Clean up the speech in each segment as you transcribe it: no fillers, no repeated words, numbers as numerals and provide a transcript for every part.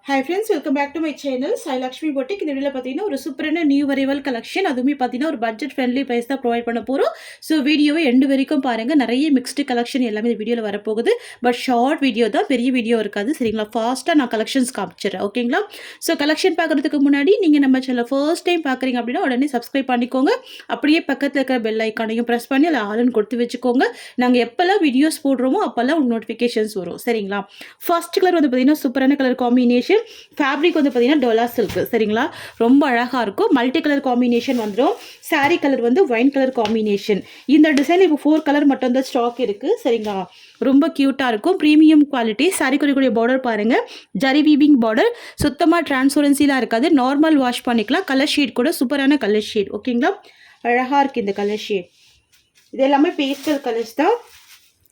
Hi friends, welcome back to my channel. Sai Lakshmi Boutique. இந்த வீடியோல பாத்தீங்கன்னா ஒரு சூப்பரான நியூ அரைவல் கலெக்ஷன், அதுவுமே பாத்தீங்கன்னா ஒரு பட்ஜெட் ஃப்ரெண்ட்லி பிரைஸ் தான் ப்ரொவைட் பண்ண போறோம். ஸோ வீடியோவை எண்டு வரைக்கும் பாருங்க. நிறைய மிக்ஸ்டு கலெக்ஷன் எல்லாமே இந்த வீடியோல வரப்போகுது. பட் ஷார்ட் வீடியோ தான், பெரிய வீடியோ இருக்காது. சரிங்களா? ஃபாஸ்ட்டாக நான் கலெக்ஷன்ஸ் காமிச்சிடுறேன். ஓகேங்களா? ஸோ கலெக்ஷன் பார்க்கறதுக்கு முன்னாடி நீங்கள் நம்ம சேனல் ஃபர்ஸ்ட் டைம் பார்க்குறீங்க அப்படின்னா உடனே சப்ஸ்கிரைப் பண்ணிக்கோங்க. அப்படியே பக்கத்தில் இருக்கிற பெல் ஐக்கானையும் ப்ரெஸ் பண்ணி அதில் ஆளுன்னு கொடுத்து வச்சுக்கோங்க. நாங்கள் எப்போல்லாம் வீடியோஸ் போடுறோமோ அப்போல்லாம் உங்களுக்கு நோட்டிஃபிகேஷன்ஸ் வரும். சரிங்களா? ஃபர்ஸ்ட் கலர் வந்து பார்த்தீங்கன்னா சூப்பரான கலர் காம்பினேஷன். ஃபேப்ரிக் வந்து பார்த்தீங்கன்னா டோலா சில்க். சரிங்களா? ரொம்ப அழகாக இருக்கும். மல்டி கலர் காம்பினேஷன் வந்துடும். சாரீ கலர் வந்து ஒயின் கலர் காம்பினேஷன். இந்த டிசைன் இப்போ 4 கலர் மட்டும் தான் ஸ்டாக் இருக்குது. சரிங்களா? ரொம்ப க்யூட்டாக இருக்கும். Premium quality. சாரீ குறிக்கூடிய பார்டர் பாருங்கள். Zari weaving border. சுத்தமாக டிரான்ஸ்பரன்சிலாம் இருக்காது. நார்மல் வாஷ் பண்ணிக்கலாம். கலர் ஷேட் கூட சூப்பரான கலர் ஷேட். ஓகேங்களா? அழகாக இருக்குது இந்த கலர் ஷேட். இது எல்லாமே பேஸ்டல் கலர்ஸ் தான்.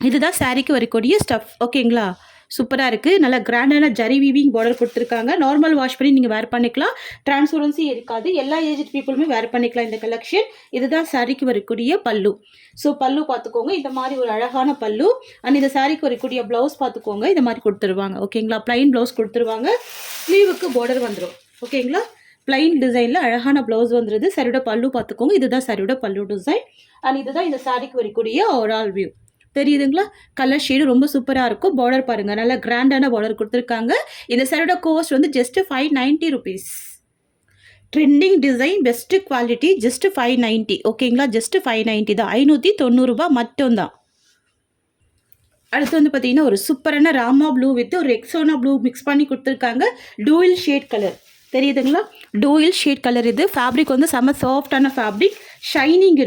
இதுதான் சாரீக்கு வரக்கூடிய ஸ்டஃப். ஓகேங்களா? சூப்பராக இருக்குது. நல்லா கிராண்டான ஜரி வீவிங் பார்டர் கொடுத்துருக்காங்க. நார்மல் வாஷ் பண்ணி நீங்கள் வேர் பண்ணிக்கலாம். டிரான்ஸ்பரன்சி இருக்காது. எல்லா ஏஜ் பீப்புளுமே வேர் பண்ணிக்கலாம் இந்த கலெக்ஷன். இதுதான் சாரீக்கு வரக்கூடிய பல்லு. ஸோ பல்லு பார்த்துக்கோங்க. இந்த மாதிரி ஒரு அழகான பல்லு. அண்ட் இந்த சாரீக்கு வரக்கூடிய ப்ளவுஸ் பார்த்துக்கோங்க. இந்த மாதிரி கொடுத்துருவாங்க. ஓகேங்களா? பிளைன் ப்ளவுஸ் கொடுத்துருவாங்க. ஸ்லீவுக்கு பார்டர் வந்துடும். ஓகேங்களா? பிளைன் டிசைனில் அழகான ப்ளவுஸ் வந்துடுது. சாரியோட பல்லு பார்த்துக்கோங்க. இதுதான் சாரியோட பல்லு டிசைன். அண்ட் இதுதான் இந்த சாரீக்கு வரக்கூடிய ஓவரால் வியூ. தெரியுதுங்களா? கலர் ஷேடு ரொம்ப சூப்பராக இருக்கும். பார்டர் பாருங்கள். நல்லா கிராண்டான பார்டர் கொடுத்துருக்காங்க. இந்த சாரியோட கோஸ்ட் வந்து just 590 rupees. Trending design, best quality, just 590. ஓகேங்களா? ஜஸ்ட் 590 தான். 590 ரூபாய் மட்டும்தான். அடுத்து வந்து பார்த்தீங்கன்னா ஒரு சூப்பரான ராமா ப்ளூ வித் ஒரு ரெக்ஸோனா ப்ளூ மிக்ஸ் பண்ணி கொடுத்துருக்காங்க. Dual shade colour. தெரியுதுங்களா? Dual shade colour. இது ஃபேப்ரிக் வந்து செம்ம சாஃப்டான ஃபேப்ரிக். ஷைனிங்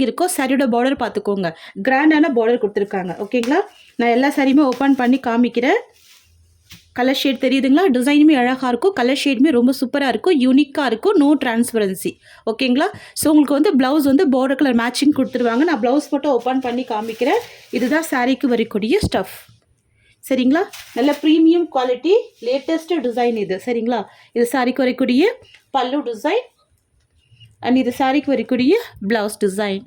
இருக்கும். சாரியோட பார்டர் பார்த்துக்கோங்க. கிராண்டான பார்டர் கொடுத்துருக்காங்க. ஓகேங்களா? நான் எல்லா சாரியுமே ஓப்பன் பண்ணி காமிக்கிறேன். கலர் ஷேட் தெரியுதுங்களா? டிசைனுமே அழகாக இருக்கும். கலர் ஷேடுமே ரொம்ப சூப்பராக இருக்கும். யூனிக்காக இருக்கும். No transparency. ஓகேங்களா? ஸோ உங்களுக்கு வந்து ப்ளவுஸ் வந்து பார்டர் கலர் மேட்சிங் கொடுத்துருவாங்க. நான் ப்ளவுஸ் மட்டும் ஓப்பன் பண்ணி காமிக்கிறேன். இதுதான் சாரீக்கு வரக்கூடிய ஸ்டஃப். சரிங்களா? நல்ல ப்ரீமியம் குவாலிட்டி, லேட்டஸ்ட் டிசைன் இது. சரிங்களா? இது சாரீக்கு வரக்கூடிய பல்லு டிசைன். அண்ட் இது சாரீக்கு வரக்கூடிய ப்ளவுஸ் டிசைன்.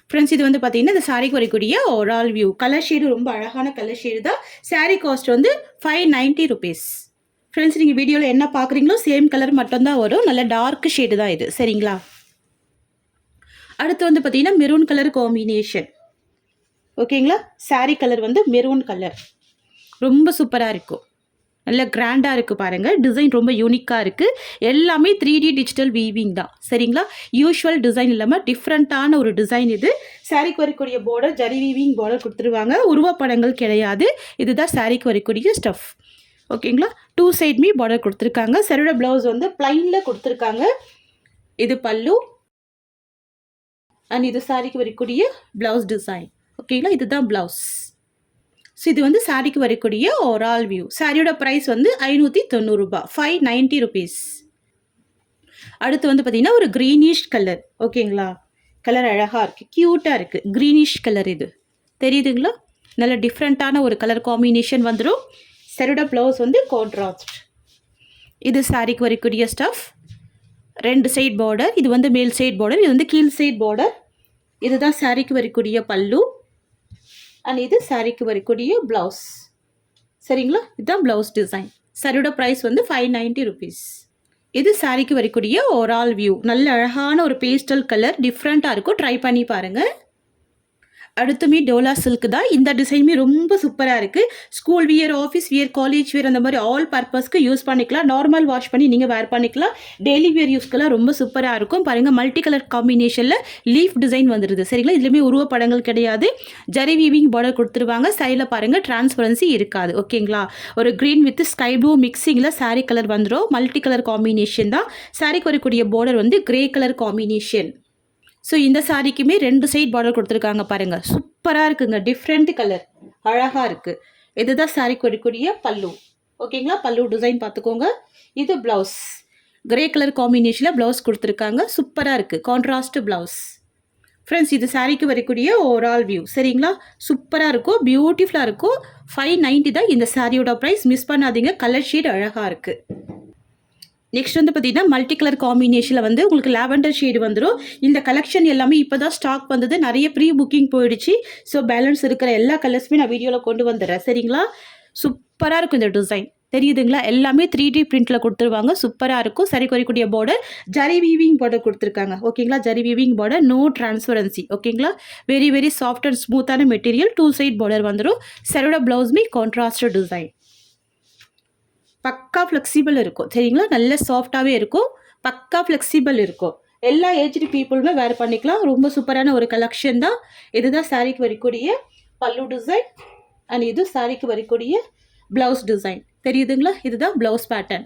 ஃப்ரெண்ட்ஸ், இது வந்து பார்த்தீங்கன்னா இந்த சாரீக்கு வரக்கூடிய ஓவரால் வியூ. கலர் ஷேடு ரொம்ப அழகான கலர் ஷேடு தான். சாரீ காஸ்ட் வந்து 590 rupees. ஃப்ரெண்ட்ஸ், நீங்கள் வீடியோவில் என்ன பார்க்குறீங்களோ சேம் கலர் மட்டும்தான் வரும். நல்ல டார்க் ஷேடு தான் இது. சரிங்களா? அடுத்து வந்து பார்த்தீங்கன்னா மெரூன் கலர் காம்பினேஷன். ஓகேங்களா? சாரீ கலர் வந்து மெரூன் கலர். ரொம்ப சூப்பராக இருக்கும். நல்ல கிராண்டாக இருக்குது பாருங்கள். டிசைன் ரொம்ப யூனிக்காக இருக்குது. எல்லாமே 3D டிஜிட்டல் வீவிங் தான். சரிங்களா? யூஷுவல் டிசைன் இல்லாமல் டிஃப்ரெண்ட்டான ஒரு டிசைன் இது. சாரீக்கு வரக்கூடிய பார்டர் ஜரி வீவிங் பார்டர் கொடுத்துருவாங்க. உருவப்படங்கள் கிடையாது. இதுதான் சாரீக்கு வரக்கூடிய ஸ்டஃப். ஓகேங்களா? 2 சைடுமே பார்டர் கொடுத்துருக்காங்க. சாரியோட ப்ளவுஸ் வந்து பிளைனில் கொடுத்துருக்காங்க. இது பல்லு. அண்ட் இது சாரீக்கு வரக்கூடிய ப்ளவுஸ் டிசைன். ஓகேங்களா? இதுதான் ப்ளவுஸ். ஸோ இது வந்து சாரீக்கு வரக்கூடிய ஓவரால் வியூ. சாரியோட ப்ரைஸ் வந்து 590 ரூபாய். 590 rupees. அடுத்து வந்து பார்த்தீங்கன்னா ஒரு க்ரீனிஷ் கலர். ஓகேங்களா? கலர் அழகாக இருக்குது. க்யூட்டாக இருக்குது. க்ரீனிஷ் கலர் இது. தெரியுதுங்களா? நல்ல டிஃப்ரெண்ட்டான ஒரு கலர் காம்பினேஷன் வந்துடும். சாரியோட ப்ளவுஸ் வந்து கான்ட்ராஸ்ட். இது சாரீக்கு வரக்கூடிய ஸ்டஃப். 2 side border. இது வந்து மேல் சைட் பார்டர். இது வந்து கீழ் சைட் பார்டர். இதுதான் சாரீக்கு வரக்கூடிய பல்லு. அண்ட் இது சாரீக்கு வரக்கூடிய ப்ளவுஸ். சரிங்களா? இதுதான் ப்ளவுஸ் டிசைன். சாரியோட ப்ரைஸ் வந்து 590 rupees. இது சாரீக்கு வரக்கூடிய ஓவரால் வியூ. நல்ல அழகான ஒரு பேஸ்டல் கலர். டிஃப்ரெண்ட்டாக இருக்கும். ட்ரை பண்ணி பாருங்கள். அடுத்துமே டோலா சில்க் தான். இந்த டிசைனுமே ரொம்ப சூப்பராக இருக்குது. School wear, office wear, college wear, அந்த மாதிரி ஆல் பர்பஸ்க்கு யூஸ் பண்ணிக்கலாம். நார்மல் வாஷ் பண்ணி நீங்கள் வேர் பண்ணிக்கலாம். டெய்லி வியர் யூஸ்க்கெல்லாம் ரொம்ப சூப்பராக இருக்கும். பாருங்கள், மல்டி கலர் காம்பினேஷனில் லீஃப் டிசைன் வந்துடுது. சரிங்களா? இதுலேயுமே உருவப்படங்கள் கிடையாது. ஜரி வீவிங் பார்டர் கொடுத்துருவாங்க. சைடில் பாருங்கள், டிரான்ஸ்பரன்சி இருக்காது. ஓகேங்களா? ஒரு க்ரீன் வித் ஸ்கை ப்ளூ மிக்சிங்கில் சாரீ கலர் வந்துடும். மல்டி கலர் காம்பினேஷன் தான். சாரீக்கு வரக்கூடிய பார்டர் வந்து கிரே கலர் காம்பினேஷன். ஸோ இந்த சாரீக்குமே 2 சைட் பார்டர் கொடுத்துருக்காங்க பாருங்கள். சூப்பராக இருக்குங்க. Different colour. அழகாக இருக்குது. இதுதான் சாரீக்கு வரக்கூடிய பல்லு. ஓகேங்களா? பல்லு டிசைன் பார்த்துக்கோங்க. இது ப்ளவுஸ். கிரே கலர் காம்பினேஷனில் ப்ளவுஸ் கொடுத்துருக்காங்க. சூப்பராக இருக்குது. Contrast blouse. ஃப்ரெண்ட்ஸ், இது சாரீக்கு வரக்கூடிய ஓவரால் வியூ. சரிங்களா? சூப்பராக இருக்கும். பியூட்டிஃபுல்லாக இருக்கும். 590 தான் இந்த சாரியோட ப்ரைஸ். மிஸ் பண்ணாதீங்க. கலர் ஷேட் அழகாக இருக்குது. நெக்ஸ்ட் வந்து பார்த்தீங்கன்னா மல்டி கலர் காம்பினேஷனில் வந்து உங்களுக்கு லாவெண்டர் ஷேடு வந்துடும். இந்த கலெக்ஷன் எல்லாமே இப்போ தான் ஸ்டாக் வந்தது. நிறைய ப்ரீ புக்கிங் போயிடுச்சு. ஸோ பேலன்ஸ் இருக்கிற எல்லா கலர்ஸுமே நான் வீடியோவில் கொண்டு வந்துடுறேன். சரிங்களா? சூப்பராக இருக்கும் இந்த டிசைன். தெரியுதுங்களா? எல்லாமே 3D பிரிண்ட்ல குடுத்துருவாங்க. சூப்பரா இருக்கும். சரிக்கு வரக்கூடிய பார்டர், ஜரி வீவிங் பார்டர் குடுத்துருக்காங்க. ஓகேங்களா? Zari weaving border, no transparency. ஓகேங்களா? வெரி வெரி சாஃப்ட் அண்ட் ஸ்மூத்தான மெட்டீரியல். 2 சைட் பார்டர் வந்துரும். சரியோட பிளவுஸ்மே கான்ட்ராஸ்ட் டிசைன். பக்கா ஃப்ளெக்சிபிள் இருக்கும். சரிங்களா? நல்ல சாஃப்ட்டாவே இருக்கும். பக்கா ஃப்ளெக்சிபிள் இருக்கும். எல்லா ஏஜ்டு பீப்புளுமே வேர் பண்ணிக்கலாம். ரொம்ப சூப்பரான ஒரு கலெக்ஷன் தான். இதுதான் சாரிக்கு வரக்கூடிய பல்லு டிசைன். அண்ட் இது சாரிக்கு வரக்கூடிய பிளவுஸ் டிசைன். தெரியுதுங்களா? இதுதான் பிளவுஸ் பேட்டர்ன்.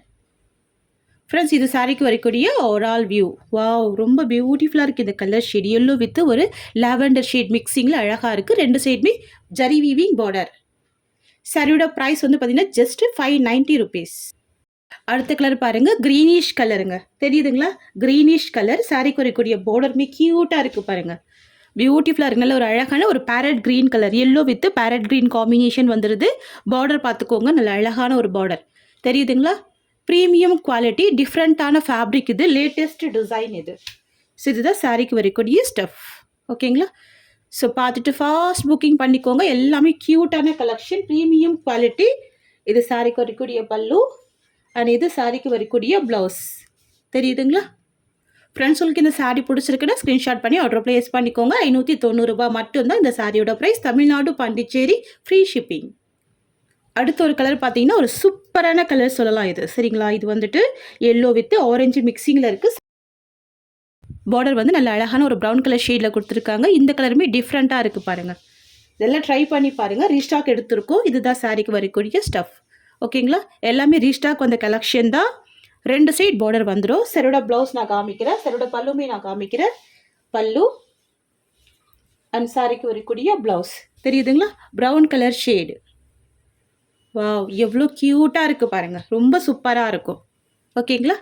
ஃப்ரெண்ட்ஸ், இது சாரிக்கு வரக்கூடிய ஓவரால் வியூ. வாவ்! ரொம்ப பியூட்டிஃபுல்லாக இருக்குது இந்த கலர் ஷேட். எல்லோ வித் ஒரு லாவெண்டர் ஷேட் மிக்சிங்கில் அழகாக இருக்குது. 2 சைடுமே ஜரி வீவிங் பார்டர். சாரியோட ப்ரைஸ் வந்து பார்த்தீங்கன்னா ஜஸ்ட் 590 ருபீஸ். அடுத்த கலர் பாருங்க, கிரீனிஷ் கலருங்க. தெரியுதுங்களா? Greenish colour. சாரிக்கு வரக்கூடிய பார்டருமே க்யூட்டாக இருக்குது பாருங்க. பியூட்டிஃபுல்லாக இருக்கு. நல்ல ஒரு அழகான ஒரு farad green colour. Yellow with farad green combination வந்துடுது. பார்டர் பார்த்துக்கோங்க. நல்ல அழகான ஒரு பார்டர். தெரியுதுங்களா? ப்ரீமியம் குவாலிட்டி, டிஃப்ரெண்ட்டான ஃபேப்ரிக் இது. லேட்டஸ்ட் டிசைன் இது. ஸோ இதுதான் சாரிக்கு வரக்கூடிய ஸ்டஃப். ஓகேங்களா? ஸோ பார்த்துட்டு ஃபாஸ்ட் புக்கிங் பண்ணிக்கோங்க. எல்லாமே க்யூட்டான கலெக்ஷன், ப்ரீமியம் குவாலிட்டி. இது சாரிக்கு வரக்கூடிய பல்லு அண்ட் இது சாரிக்கு வரக்கூடிய ப்ளவுஸ். தெரியுதுங்களா? ஃப்ரெண்ட்ஸ், உங்களுக்கு இந்த சாரீ பிடிச்சிருக்குன்னா ஸ்க்ரீன்ஷாட் பண்ணி ஆர்டர் ப்ளேஸ் பண்ணிக்கோங்க. 590 ரூபாய் மட்டும்தான் இந்த சாரியோட price. Tamil Nadu, Pondicherry, free shipping. அடுத்த ஒரு கலர் பார்த்தீங்கன்னா ஒரு சூப்பரான கலர் சொல்லலாம் இது. சரிங்களா? இது வந்துட்டு எல்லோ வித் ஆரஞ்சு மிக்சிங்கில் இருக்குது. பார்டர் வந்து நல்ல அழகான ஒரு ப்ரௌன் கலர் ஷேடில் கொடுத்துருக்காங்க. இந்த கலருமே டிஃப்ரெண்ட்டாக இருக்குது பாருங்கள். இதெல்லாம் ட்ரை பண்ணி பாருங்கள். ரீஸ்டாக் எடுத்திருக்கோம். இதுதான் சாரிக்கு வரக்கூடிய ஸ்டஃப். ஓகேங்களா? எல்லாமே ரீஸ்டாக் வந்த கலெக்ஷன் தான். 2 சைட் பார்டர் வந்துடும். சரோட ப்ளவுஸ் நான் காமிக்கிறேன். சரோட பல்லுமே நான் காமிக்கிறேன். பல்லு அண்ட் சாரிக்கு வரக்கூடிய ப்ளவுஸ். தெரியுதுங்களா? Brown colour shade. வாவ்! எவ்வளோ க்யூட்டாக இருக்குது பாருங்கள். ரொம்ப சூப்பராக இருக்கும். ஓகேங்களா?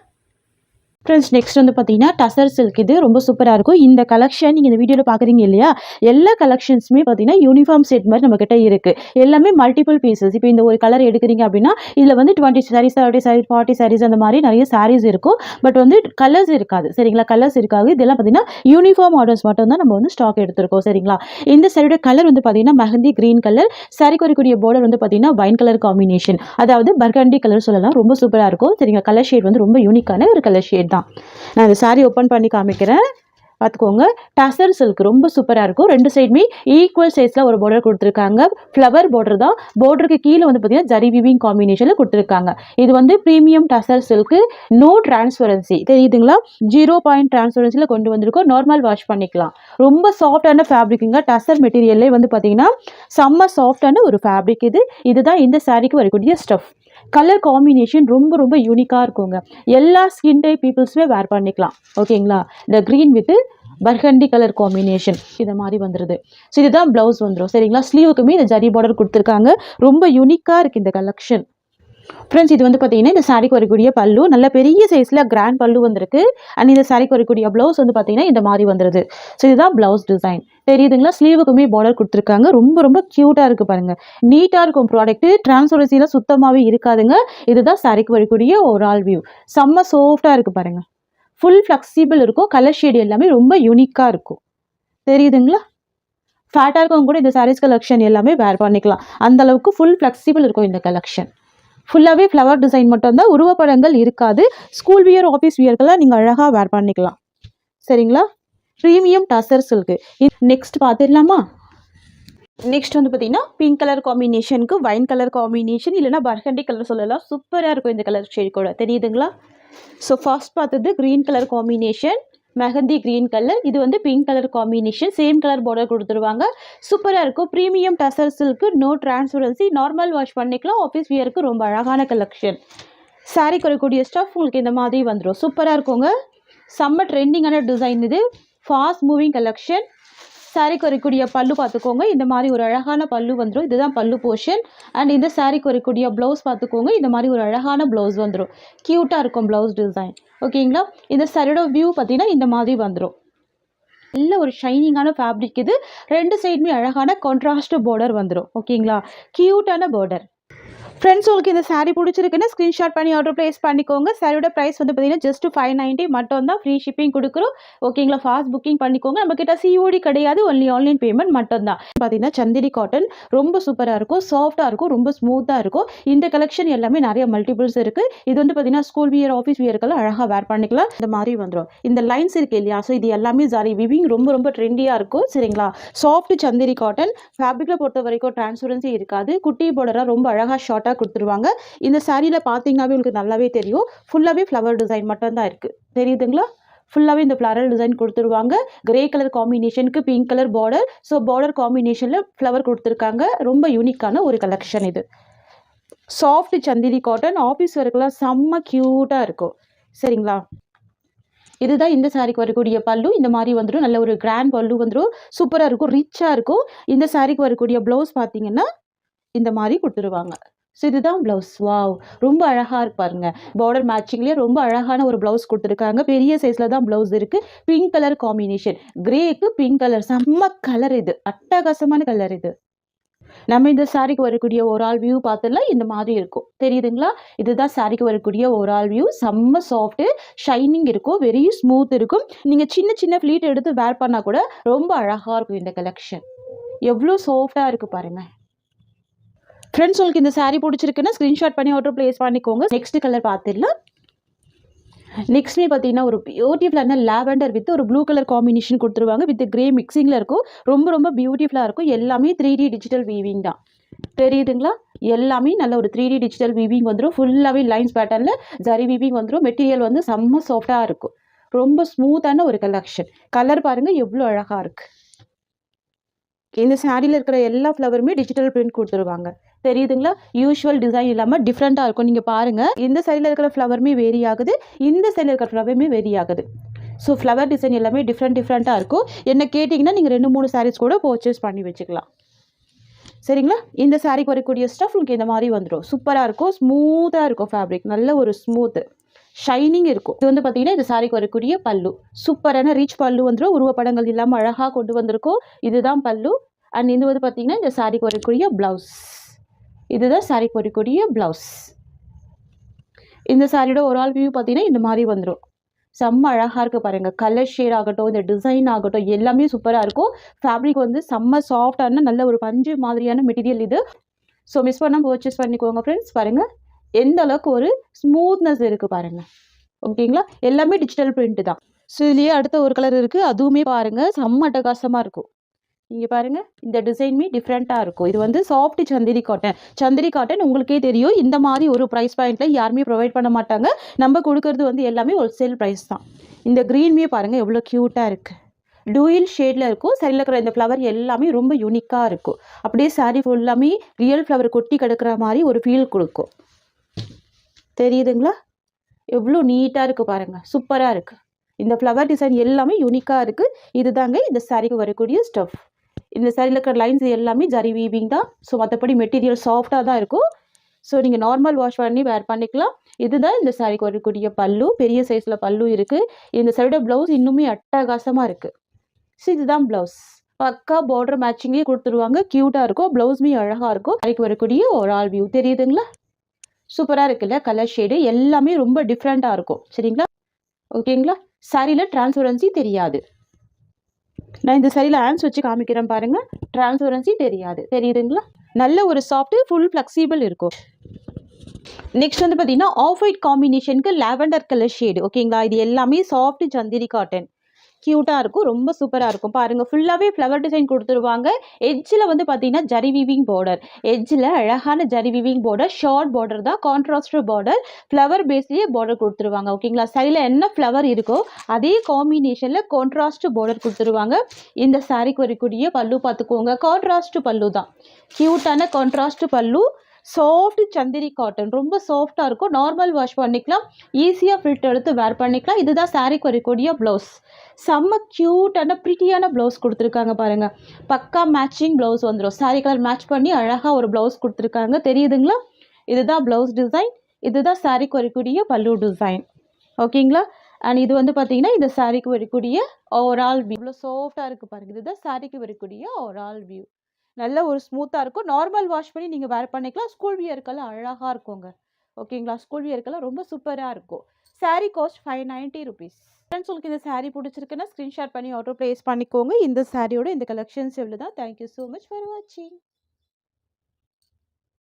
ஃப்ரெண்ட்ஸ், நெக்ஸ்ட் வந்து பார்த்தீங்கன்னா டசர் சில்க். இது ரொம்ப சூப்பராக இருக்கும். இந்த கலெக்ஷன் நீங்கள் இந்த வீடியோவில் பார்க்குறீங்க இல்லையா? எல்லா கலெக்ஷன்ஸுமே பார்த்தீங்கன்னா யூனிஃபார்ம் செட் மாதிரி நம்மக்கிட்ட இருக்குது. எல்லாமே மல்டிபிள் பீசஸ். இப்போ இந்த ஒரு கலர் எடுக்கிறீங்க அப்படின்னா இதில் வந்து 20 சாரீஸ், 30 சாரீஸ், 40 சாரீஸ் அந்த மாதிரி நிறைய சாரீஸ் இருக்கும். பட் வந்து கலர்ஸ் இருக்காது. சரிங்களா? கலர்ஸ் இருக்காது. இதெல்லாம் பார்த்தீங்கன்னா யூனிஃபார்ம் ஆர்டர்ஸ் மட்டும் தான் நம்ம வந்து ஸ்டாக் எடுத்திருக்கோம். சரிங்களா? இந்த சாரியோட கலர் வந்து பார்த்தீங்கன்னா மெஹந்தி க்ரீன் கலர். சாரிக்கு வரக்கூடிய பார்டர் வந்து பார்த்தீங்கன்னா வைன் கலர் காம்பினேஷன், அதாவது பர்கண்டி கலர் சொல்லலாம். ரொம்ப சூப்பராக இருக்கும். சரிங்களா? கலர் ஷேட் வந்து ரொம்ப யூனிக்கான ஒரு கலர் ஷேட் தான். நான் இந்த சாரி ஓப்பன் பண்ணி காமிக்கிறேன். பார்த்துக்கோங்க. டசர் சில்க் ரொம்ப சூப்பராக இருக்கும். 2 சைடுமே ஈக்குவல் சைஸில் ஒரு பார்டர் கொடுத்துருக்காங்க. ஃப்ளவர் பார்டர் தான். பார்டருக்கு கீழே வந்து பார்த்தீங்கன்னா ஜரி வீவிங் காம்பினேஷனில் கொடுத்துருக்காங்க. இது வந்து premium tussar silk. No transparency. தெரியுதுங்களா? 0 டிரான்ஸ்பரன்சியில் கொண்டு வந்திருக்கோம். நார்மல் வாஷ் பண்ணிக்கலாம். ரொம்ப சாஃப்டான ஃபேப்ரிக்குங்க. டசர் மெட்டீரியல்லே வந்து பார்த்தீங்கன்னா செம்ம சாஃப்டான ஒரு ஃபேப்ரிக் இது. இதுதான் இந்த சாரிக்கு வரக்கூடிய ஸ்டஃப். கலர் காம்பினேஷன் ரொம்ப ரொம்ப யூனிக்காக இருக்குங்க. எல்லா ஸ்கின் டைப் பீப்புள்ஸுமே வேர் பண்ணிக்கலாம். ஓகேங்களா? இந்த green with burgundy colour combination இதை மாதிரி வந்துடுது. ஸோ இதுதான் ப்ளவுஸ் வந்துடும். சரிங்களா? ஸ்லீவுக்குமே இந்த ஜரி பார்டர் கொடுத்துருக்காங்க. ரொம்ப யூனிக்காக இருக்குது இந்த கலெக்ஷன். ஃப்ரெண்ட்ஸ், இது வந்து பார்த்தீங்கன்னா இந்த சாரிக்கு வரக்கூடிய பல்லு நல்ல பெரிய சைஸில் கிராண்ட் பல்லு வந்திருக்கு. அண்ட் இந்த சாரிக்கு வரக்கூடிய ப்ளவுஸ் வந்து பார்த்தீங்கன்னா இந்த மாதிரி வந்துடுது. ஸோ இதுதான் ப்ளவுஸ் டிசைன். தெரியுதுங்களா? ஸ்லீவுக்குமே பார்டர் கொடுத்துருக்காங்க. ரொம்ப ரொம்ப க்யூட்டாக இருக்குது பாருங்கள். நீட்டாக இருக்கும் ப்ராடக்ட்டு. டிரான்ஸ்பரன்சிலாம் சுத்தமாகவே இருக்காதுங்க. இதுதான் சாரிக்கு வரக்கூடிய ஓவரால் வியூ. செம்ம சாஃப்டாக இருக்குது பாருங்கள். ஃபுல் ஃப்ளெக்சிபிள் இருக்கும். கலர் ஷேடு எல்லாமே ரொம்ப யூனிக்காக இருக்கும். தெரியுதுங்களா? ஃபேட்டாக இருக்கவங்க கூட இந்த சாரீஸ் கலெக்ஷன் எல்லாமே வேர் பண்ணிக்கலாம். அந்தளவுக்கு ஃபுல் ஃப்ளெக்சிபிள் இருக்கும் இந்த கலெக்ஷன். ஃபுல்லாகவே ஃப்ளவர் டிசைன் மட்டும்தான். உருவப்படங்கள் இருக்காது. ஸ்கூல் வியர், ஆஃபீஸ் வியர்க்கெல்லாம் நீங்கள் அழகாக வேர் பண்ணிக்கலாம். சரிங்களா? Premium tussar silk. நெக்ஸ்ட் பார்த்துடலாமா? நெக்ஸ்ட் வந்து பார்த்தீங்கன்னா பிங்க் கலர் காம்பினேஷனுக்கு வைன் கலர் காம்பினேஷன், இல்லைனா பர்கண்டி கலர் சொல்லலாம். சூப்பராக இருக்கும் இந்த கலர் ஷேட் கூட. தெரியுதுங்களா? ஸோ ஃபர்ஸ்ட் பார்த்தது green colour combination, mehndi green colour. இது வந்து pink colour combination. Same colour border கொடுத்துருவாங்க. சூப்பராக இருக்கும். Premium tussar silk. No transparency. Normal wash பண்ணிக்கலாம். ஆஃபீஸ் வியருக்கு ரொம்ப அழகான கலெக்ஷன். சாரிக்கு வரக்கூடிய ஸ்டஃப் உங்களுக்கு இந்த மாதிரி வந்துடும். சூப்பராக இருக்குங்க. செம்ம ட்ரெண்டிங்கான டிசைன் இது. Fast moving collection. சாரிக்கு வரக்கூடிய பல்லு பார்த்துக்கோங்க. இந்த மாதிரி ஒரு அழகான பல்லு வந்துடும். இதுதான் பல்லு போர்ஷன். அண்ட் இந்த சாரிக்கு வரக்கூடிய ப்ளவுஸ் பார்த்துக்கோங்க. இந்த மாதிரி ஒரு அழகான ப்ளவுஸ் வந்துடும். க்யூட்டாக இருக்கும் ப்ளவுஸ் டிசைன். ஓகேங்களா? இந்த சாரியோட வியூ பார்த்தீங்கன்னா இந்த மாதிரி வந்துடும். நல்ல ஒரு ஷைனிங்கான ஃபேப்ரிக் இது. 2 சைடுமே அழகான கான்ட்ராஸ்ட் பார்டர் வந்துடும். ஓகேங்களா? க்யூட்டான பார்டர். ஃப்ரெண்ட்ஸ் உங்களுக்கு இந்த சாரீ பிடிச்சிருக்குன்னா ஸ்க்ரீன்ஷாட் பண்ணி ஆர்டர் ப்ளேஸ் பண்ணிக்கோங்க. சாரியோட ப்ரைஸ் வந்து பார்த்தீங்கன்னா ஜஸ்ட் 590 மட்டும் தான். ஃப்ரீ ஷிப்பிங் கொடுக்குறோம். ஓகேங்களா, ஃபாஸ்ட் புக்கிங் பண்ணிக்கோங்க. நம்ம கிட்ட சிஓடி கிடையாது, ஒன்லி ஆன்லைன் பேமெண்ட் மட்டும் தான். பார்த்தீங்கன்னா சந்திரி காட்டன் ரொம்ப சூப்பராக இருக்கும், சாஃப்டாக இருக்கும், ரொம்ப ஸ்மூத்தாக இருக்கும். இந்த கலெக்ஷன் எல்லாமே நிறைய மல்டிபிள்ஸ் இருக்குது. இது வந்து பார்த்தீங்கன்னா ஸ்கூல் வியர், ஆஃபீஸ் வியருக்கெல்லாம் அழகாக வேர் பண்ணிக்கலாம். இந்த மாதிரி வந்துடும். இந்த லைன்ஸ் இருக்குது இல்லையா, ஸோ இது எல்லாமே ஜரி விவிங் ரொம்ப ரொம்ப ட்ரெண்டியாக இருக்கும். சரிங்களா, சாஃப்ட் சந்திரி காட்டன் ஃபேப்ரிக்கில் பொறுத்த வரைக்கும் டிரான்ஸ்பரன்சி இருக்காது. குட்டி பார்டராக ரொம்ப அழகாக ஷார்ட்டாக கொடுத்துருவாங்க. இந்த சாரியில் பார்த்தீங்கன்னாவே உங்களுக்கு நல்லாவே தெரியும், ஃபுல்லாகவே ஃப்ளவர் டிசைன் மட்டும்தான் இருக்குது. தெரியுதுங்களா, ஃபுல்லாகவே இந்த ஃப்ளரல் டிசைன் கொடுத்துருவாங்க. கிரே கலர் காம்பினேஷனுக்கு pink colour border, so border காம்பினேஷனில் ஃப்ளவர் கொடுத்துருக்காங்க. ரொம்ப யூனிக்கான ஒரு கலெக்ஷன் இது. சாஃப்ட் சந்திரி காட்டன், ஆஃபீஸ் ஒர்க்கெலாம் செம்ம க்யூட்டாக இருக்கும். சரிங்களா, இதுதான் இந்த சாரிக்கு வரக்கூடிய பல்லு. இந்த மாதிரி வந்துடும், நல்ல ஒரு கிராண்ட் பல்லு வந்துடும், சூப்பராக இருக்கும், ரிச்சாக இருக்கும். இந்த சாரிக்கு வரக்கூடிய ப்ளவுஸ் பார்த்தீங்கன்னா இந்த மாதிரி கொடுத்துருவாங்க. ஸோ இதுதான் ப்ளவுஸ். வாவ், ரொம்ப அழகாக இருக்கு பாருங்க. பார்டர் மேட்சிங்லேயே ரொம்ப அழகான ஒரு ப்ளவுஸ் கொடுத்துருக்காங்க. பெரிய சைஸில் தான் ப்ளவுஸ் இருக்குது. பிங்க் கலர் காம்பினேஷன், கிரேக்கு பிங்க் கலர், செம்ம கலர், இது அட்டகாசமான கலர். இது நம்ம இந்த சாரிக்கு வரக்கூடிய ஒரு ஆல் வியூ பார்த்தல இந்த மாதிரி இருக்கும். தெரியுதுங்களா, இதுதான் சாரிக்கு வரக்கூடிய ஒரு ஆல் வியூ. செம்ம சாஃப்ட்டு, ஷைனிங் இருக்கும், வெரி ஸ்மூத் இருக்கும். நீங்கள் சின்ன சின்ன ஃப்ளீட் எடுத்து வேர் பண்ணால் கூட ரொம்ப அழகாக இருக்கும். இந்த கலெக்ஷன் எவ்வளோ சாஃப்டாக இருக்குது பாருங்கள். ஃப்ரெண்ட்ஸ் உங்களுக்கு இந்த சாரீ பிடிச்சிருக்குன்னா ஸ்க்ரீன்ஷாட் பண்ணி ஆர்டர் ப்ளேஸ் பண்ணிக்கோங்க. நெக்ஸ்ட் கலர் பார்த்துடலாம். நெக்ஸ்ட்மே பார்த்தீங்கன்னா ஒரு பியூட்டிஃபுல்லான லாவெண்டர் வித் ஒரு ப்ளூ கலர் காம்பினேஷன் கொடுத்துருவாங்க. வித் கிரே மிக்சிங்கில் இருக்கும். ரொம்ப ரொம்ப பியூட்டிஃபுல்லாக இருக்கும். எல்லாமே 3D டிஜிட்டல் வீவிங் தான். தெரியுதுங்களா, எல்லாமே நல்ல ஒரு 3D டிஜிட்டல் வீவிங் வந்துடும். ஃபுல்லாகவே லைன்ஸ் பேட்டர்னில் ஜரி வீவிங் வந்துடும். மெட்டீரியல் வந்து செம்ம சாஃப்டாக இருக்கும். ரொம்ப ஸ்மூத்தான ஒரு கலெக்ஷன். கலர் பாருங்கள் எவ்வளோ அழகாக இருக்குது. இந்த சாரியில் இருக்கிற எல்லா ஃப்ளவருமே டிஜிட்டல் பிரிண்ட் கொடுத்துருவாங்க. தெரியுதுங்களா, யூஷுவல் டிசைன் இல்லாமல் டிஃப்ரெண்ட்டாக இருக்கும். நீங்கள் பாருங்கள், இந்த சைடில் இருக்கிற ஃப்ளவருமே வேரி ஆகுது, இந்த சைடில் இருக்கிற ஃப்ளவருமே வேரி ஆகுது. ஸோ ஃப்ளவர் டிசைன் எல்லாமே டிஃப்ரெண்ட்டாக இருக்கும். என்ன கேட்டிங்கன்னா நீங்கள் 2-3 சாரீஸ் கூட பர்ச்சேஸ் பண்ணி வச்சுக்கலாம். சரிங்களா, இந்த சாரிக்கு வரக்கூடிய ஸ்டஃப் உங்களுக்கு இந்த மாதிரி வந்துடும். சூப்பராக இருக்கும், ஸ்மூத்தாக இருக்கும். ஃபேப்ரிக் நல்ல ஒரு ஸ்மூத்து ஷைனிங் இருக்கும். இது வந்து பார்த்தீங்கன்னா இந்த சாரிக்கு வரக்கூடிய பல்லு. சூப்பரான ரிச் பல்லு வந்துடும். உருவப்படங்கள் இல்லாமல் அழகாக கொண்டு வந்திருக்கும். இதுதான் பல்லு. அண்ட் இது வந்து பார்த்தீங்கன்னா இந்த சாரிக்கு வரக்கூடிய ப்ளவுஸ். இதுதான் சாரிக்கு வரக்கூடிய ப்ளவுஸ். இந்த சாரியோட ஒரு ஆல் வியூ பார்த்தீங்கன்னா இந்த மாதிரி வந்துடும். செம்ம அழகாக இருக்குது பாருங்கள். கலர் ஷேட் ஆகட்டும், இந்த டிசைன் ஆகட்டும், எல்லாமே சூப்பராக இருக்கும். ஃபேப்ரிக் வந்து செம்ம சாஃப்டான நல்ல ஒரு பஞ்சு மாதிரியான மெட்டீரியல் இது. ஸோ மிஸ் பண்ணால் பர்ச்சேஸ் பண்ணிக்கோங்க ஃப்ரெண்ட்ஸ். பாருங்கள் எந்த அளவுக்கு ஒரு ஸ்மூத்னஸ் இருக்குது பாருங்கள். ஓகேங்களா, எல்லாமே டிஜிட்டல் பிரிண்ட் தான். ஸோ இதுலேயே அடுத்த ஒரு கலர் இருக்குது, அதுவுமே பாருங்கள் செம்ம அட்டகாசமாக இருக்கும். இங்கே பாருங்கள், இந்த டிசைனுமே டிஃப்ரெண்ட்டாக இருக்கும். இது வந்து சாஃப்ட் சந்திரி காட்டன். சந்திரி காட்டன் உங்களுக்கே தெரியும், இந்த மாதிரி ஒரு ப்ரைஸ் பாயிண்ட்டில் யாருமே ப்ரொவைட் பண்ண மாட்டாங்க. நம்ம கொடுக்கறது வந்து எல்லாமே ஒரு சேல் ப்ரைஸ் தான். இந்த க்ரீன்மே பாருங்கள் எவ்வளோ க்யூட்டாக இருக்குது. டூயில் ஷேடில் இருக்கும். சரியில் இருக்கிற இந்த ஃப்ளவர் எல்லாமே ரொம்ப யூனிக்காக இருக்கும். அப்படியே சாரீ ஃபுல்லாமே ரியல் ஃப்ளவர் கொட்டி கிடக்கிற மாதிரி ஒரு ஃபீல் கொடுக்கும். தெரியுதுங்களா, எவ்வளோ நீட்டாக இருக்குது பாருங்கள், சூப்பராக இருக்குது. இந்த ஃப்ளவர் டிசைன் எல்லாமே யூனிக்காக இருக்குது. இதுதாங்க இந்த சாரீக்கு வரக்கூடிய ஸ்டஃப். இந்த சாரியில் இருக்கிற லைன்ஸ் எல்லாமே ஜரி வீவிங் தான். ஸோ மற்றபடி மெட்டீரியல் சாஃப்டாக தான் இருக்கும். ஸோ நீங்கள் நார்மல் வாஷ் பண்ணி வேர் பண்ணிக்கலாம். இதுதான் இந்த சாரிக்கு வரக்கூடிய பல்லு. பெரிய சைஸில் பல்லு இருக்குது. இந்த சைடோட ப்ளவுஸ் இன்னுமே அட்டகாசமாக இருக்குது. ஸோ இதுதான் ப்ளவுஸ். பக்கா பார்டர் மேட்சிங்கே கொடுத்துருவாங்க. க்யூட்டாக இருக்கும். ப்ளவுஸுமே அழகாக இருக்கும். சாரிக்கு வரக்கூடிய ஒரு ஆல் வியூ தெரியுதுங்களா, சூப்பராக இருக்குல்ல. கலர் ஷேடு எல்லாமே ரொம்ப டிஃப்ரெண்ட்டாக இருக்கும். சரிங்களா, ஓகேங்களா. சாரியில் டிரான்ஸ்பரன்சி தெரியாது. நான் இந்த சரியில் ஹேண்ட்ஸ் வச்சு காமிக்கிறேன் பாருங்கள், டிரான்ஸ்பரன்சி தெரியாது. தெரியுதுங்களா, நல்ல ஒரு சாஃப்ட் ஃபுல் ஃப்ளெக்சிபிள் இருக்கும். நெக்ஸ்ட் வந்து பார்த்தீங்கன்னா ஆஃப் ஒயிட் காம்பினேஷனுக்கு லாவெண்டர் கலர் ஷேடு. ஓகேங்களா, இது எல்லாமே சாஃப்ட் சந்திரி காட்டன். க்யூட்டாக இருக்கும், ரொம்ப சூப்பராக இருக்கும். பாருங்கள் ஃபுல்லாகவே ஃப்ளவர் டிசைன் கொடுத்துருவாங்க. எட்ஜில் வந்து பார்த்தீங்கன்னா ஜரி வீவிங் பார்டர். எட்ஜில் அழகான zari weaving border, short border தான், கான்ட்ராஸ்ட் பார்டர், ஃப்ளவர் பேஸ்லேயே பார்டர் கொடுத்துருவாங்க. ஓகேங்களா, சரியில் என்ன ஃப்ளவர் இருக்கோ அதே காம்பினேஷனில் கான்ட்ராஸ்ட் பார்டர் கொடுத்துருவாங்க. இந்த சாரிக்கு வரக்கூடிய பல்லு பார்த்துக்கோங்க, கான்ட்ராஸ்ட் பல்லு தான். க்யூட்டான கான்ட்ராஸ்ட் பல்லு. சாஃப்ட் சந்திரி காட்டன், ரொம்ப சாஃப்டாக இருக்கும். நார்மல் வாஷ் பண்ணிக்கலாம், ஈஸியாக ஃபில்டர் எடுத்து வேர் பண்ணிக்கலாம். இதுதான் சாரிக்கு வரக்கூடிய ப்ளவுஸ். செம்ம க்யூட்டான ப்ரிட்டியான ப்ளவுஸ் கொடுத்துருக்காங்க பாருங்கள். பக்கா மேட்சிங் ப்ளவுஸ் வந்துடும். சாரி கலர் மேட்ச் பண்ணி அழகாக ஒரு ப்ளவுஸ் கொடுத்துருக்காங்க. தெரியுதுங்களா, இதுதான் ப்ளவுஸ் டிசைன். இதுதான் சாரிக்கு வரக்கூடிய பல்லு டிசைன். ஓகேங்களா, அண்ட் இது வந்து பார்த்தீங்கன்னா இந்த சாரிக்கு வரக்கூடிய ஓவரால் வியூ. இவ்வளோ சாஃப்டாக இருக்குது பாருங்கள். இதுதான் சாரிக்கு வரக்கூடிய ஓவரால் வியூ. நல்ல ஒரு ஸ்மூத்தா இருக்கும். நார்மல் வாஷ் பண்ணி நீங்க வேர் பண்ணிக்கலாம். ஸ்கூல் வியர்க்கெல்லாம் அழகா இருக்குங்க. ஓகேங்களா? ஸ்கூல் வியர்க்கெல்லாம் ரொம்ப சூப்பரா இருக்கும். Sorry cost ₹590. ஃப்ரெண்ட்ஸ் உங்களுக்கு இந்த சாரி புடிச்சிருக்குன்னா, ஸ்கிரீன்ஷாட் பண்ணி ஆர்டர் பிளேஸ் பண்ணிக்கோங்க. இந்த சாரியோட இந்த கலெக்ஷன்ஸ் இவ்வளோ தான். Thank you so much for வாட்சிங்.